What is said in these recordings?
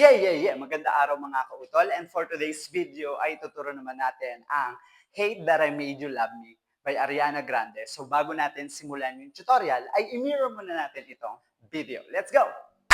Maganda araw mga kautol. And for today's video ay tuturo naman natin ang Hate That I Made You Love Me by Ariana Grande. So bago natin simulan yung tutorial, ay i-mirror muna natin itong video. Let's go!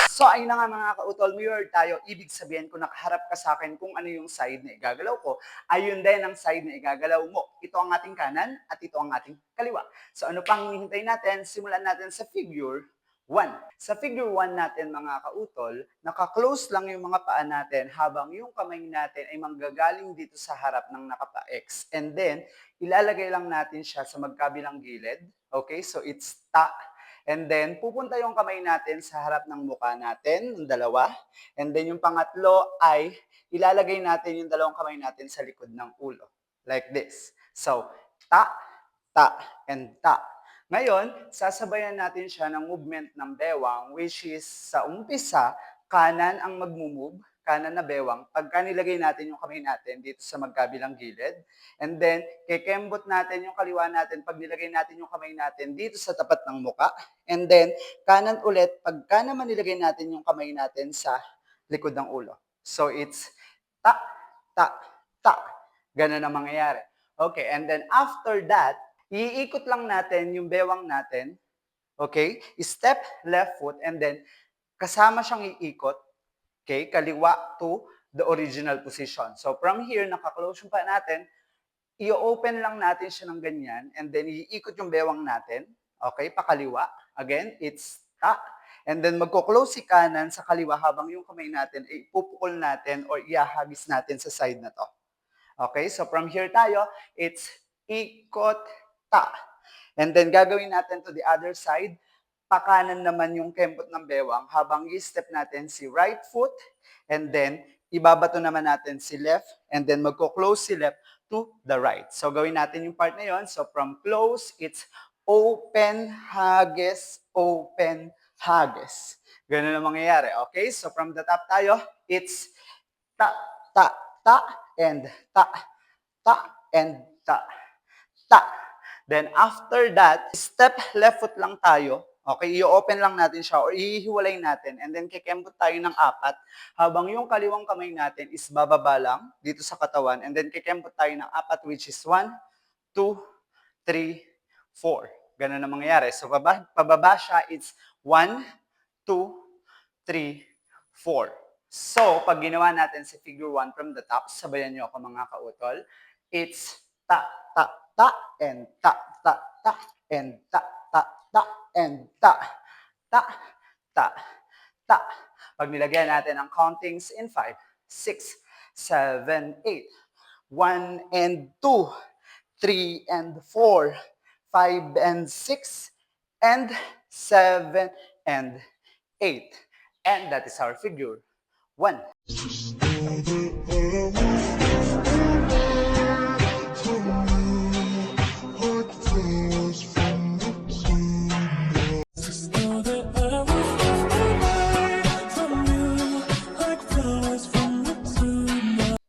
So ayun na nga mga kautol, mirror tayo. Ibig sabihin kung nakaharap ka sa akin kung ano yung side na igagalaw ko, ayun din ang side na igagalaw mo. Ito ang ating kanan at ito ang ating kaliwa. So ano pang hinihintay natin? Simulan natin sa figure 1. Sa figure 1 natin mga kautol, naka-close lang yung mga paa natin habang yung kamay natin ay manggagaling dito sa harap ng nakapa-X. And then, ilalagay lang natin siya sa magkabilang gilid. Okay, so it's ta. And then, pupunta yung kamay natin sa harap ng mukha natin, yung dalawa. And then, yung pangatlo ay ilalagay natin yung dalawang kamay natin sa likod ng ulo. Like this. So, ta, ta, and ta. Ngayon, sasabayan natin siya ng movement ng bewang, which is sa umpisa, kanan ang magmumove, kanan na bewang, pagka nilagay natin yung kamay natin dito sa magkabilang gilid. And then, kikembot natin yung kaliwa natin pag nilagay natin yung kamay natin dito sa tapat ng muka. And then, kanan ulit, pagka naman nilagay natin yung kamay natin sa likod ng ulo. So, it's ta, ta, ta. Ganun ang mangyayari. Okay, and then after that, iikot lang natin yung bewang natin. Okay? Step left foot and then kasama siyang iikot. Okay? Kaliwa to the original position. So from here, naka-close yung pa natin. I-open lang natin siya ng ganyan and then iikot yung bewang natin. Okay? Pakaliwa. Again, it's ta. And then magko-close si kanan sa kaliwa habang yung kamay natin ay ipupukol natin or iahagis natin sa side na to. Okay? So from here tayo, it's ikot, ta. And then gagawin natin to the other side. Pakanan naman yung kembot ng bewang habang i-step natin si right foot and then ibabato naman natin si left and then magko-close si left to the right. So gawin natin yung part na yon. So from close, it's open, hagis, open, hagis. Ganun ang mangyayari. Okay? So from the top tayo, it's ta, ta, ta, and ta, ta, and ta, ta. Then after that, step left foot lang tayo. Okay, i-open lang natin siya or ihiwalay natin and then kikembot tayo ng 4 habang yung kaliwang kamay natin is bababa lang dito sa katawan and then kikembot tayo ng 4 which is 1, 2, 3, 4. Ganun na mangyayari. So pababa siya, it's 1, 2, 3, 4. So pag ginawa natin si figure 1 from the top, sabayan niyo ako mga kautol, it's ta, ta, ta, and ta, ta, ta, and ta, ta, ta, and ta, ta, ta, ta. Pag nilagyan natin ang countings in 5, 6, 7, 8, 1 and 2, 3 and 4, 5 and 6, and 7 and 8. And that is our figure 1.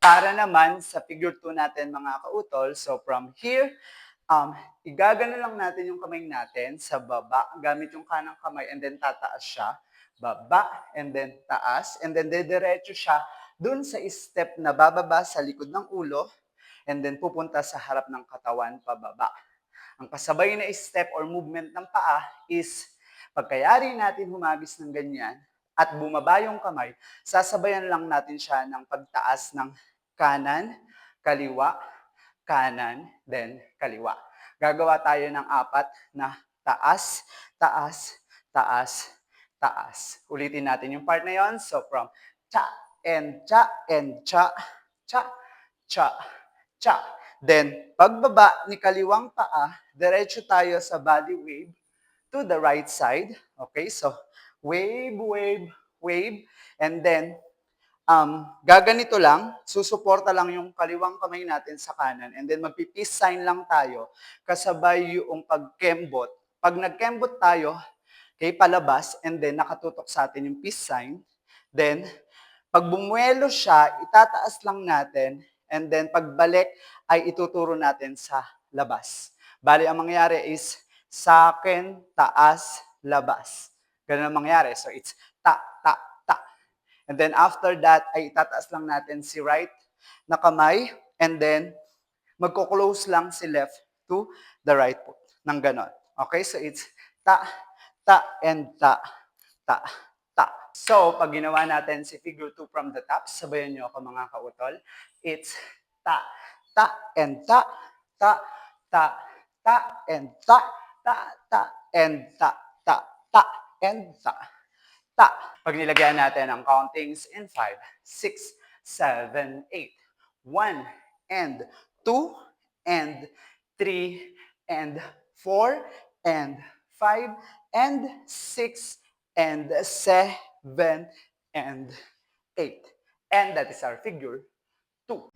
Para naman sa figure 2 natin mga kautol, so from here, igagano lang natin yung kamay natin sa baba gamit yung kanang kamay and then tataas siya. Baba and then taas and then dediretso siya dun sa step na bababa sa likod ng ulo and then pupunta sa harap ng katawan pababa. Ang kasabay na step or movement ng paa is pagkayari natin humagis ng ganyan at bumaba yung kamay, sasabayan lang natin siya ng pagtaas ng kanan, kaliwa, kanan, then kaliwa. Gagawa tayo ng 4 na taas, taas, taas, taas. Ulitin natin yung part na yon. So from cha, and cha, and cha, cha, cha, cha. Then, pagbaba ni kaliwang paa, diretso tayo sa body wave to the right side. Okay, so wave, wave, wave. And then, gaganito lang, susuporta lang yung kaliwang kamay natin sa kanan and then magpi-peace sign lang tayo kasabay yung pagkembot. Pag nagkembot tayo, okay, palabas and then nakatutok sa atin yung peace sign. Then, pag bumuelo siya, itataas lang natin and then pagbalik ay ituturo natin sa labas. Bali, ang mangyayari is sa akin, taas, labas. Ganun ang mangyayari. So, it's ta, ta, ta. And then after that, ay itataas lang natin si right na kamay. And then, magko-close lang si left to the right foot. Nang ganon. Okay? So it's ta, ta, and ta, ta, ta. So, pag ginawa natin si figure 2 from the top, sabayan nyo ako mga kautol. It's ta, ta, and ta, ta, ta, ta, and ta, ta, ta, and ta, ta, ta, and ta, ta. Pag nilagyan natin ang countings in 5, 6, 7, 8, 1, and 2, and 3, and 4, and 5, and 6, and 7, and 8. And that is our figure 2.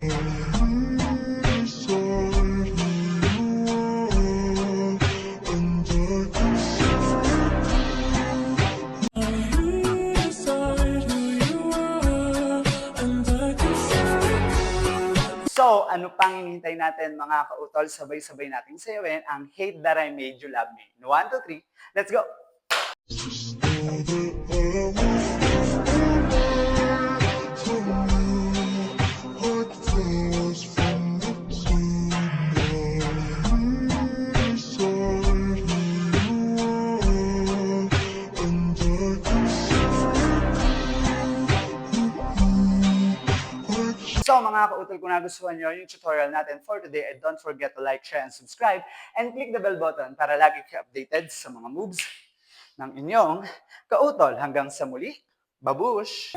So, ano pang hinihintay natin mga kautol? Sabay-sabay natin sayawin ang Hate That I Made You Love Me. 1, 2, 3, let's go! So mga kautol, kung nagustuhan nyo yung tutorial natin for today, don't forget to like, share, and subscribe, and click the bell button para lagi kayo updated sa mga moves ng inyong kautol. Hanggang sa muli, babush!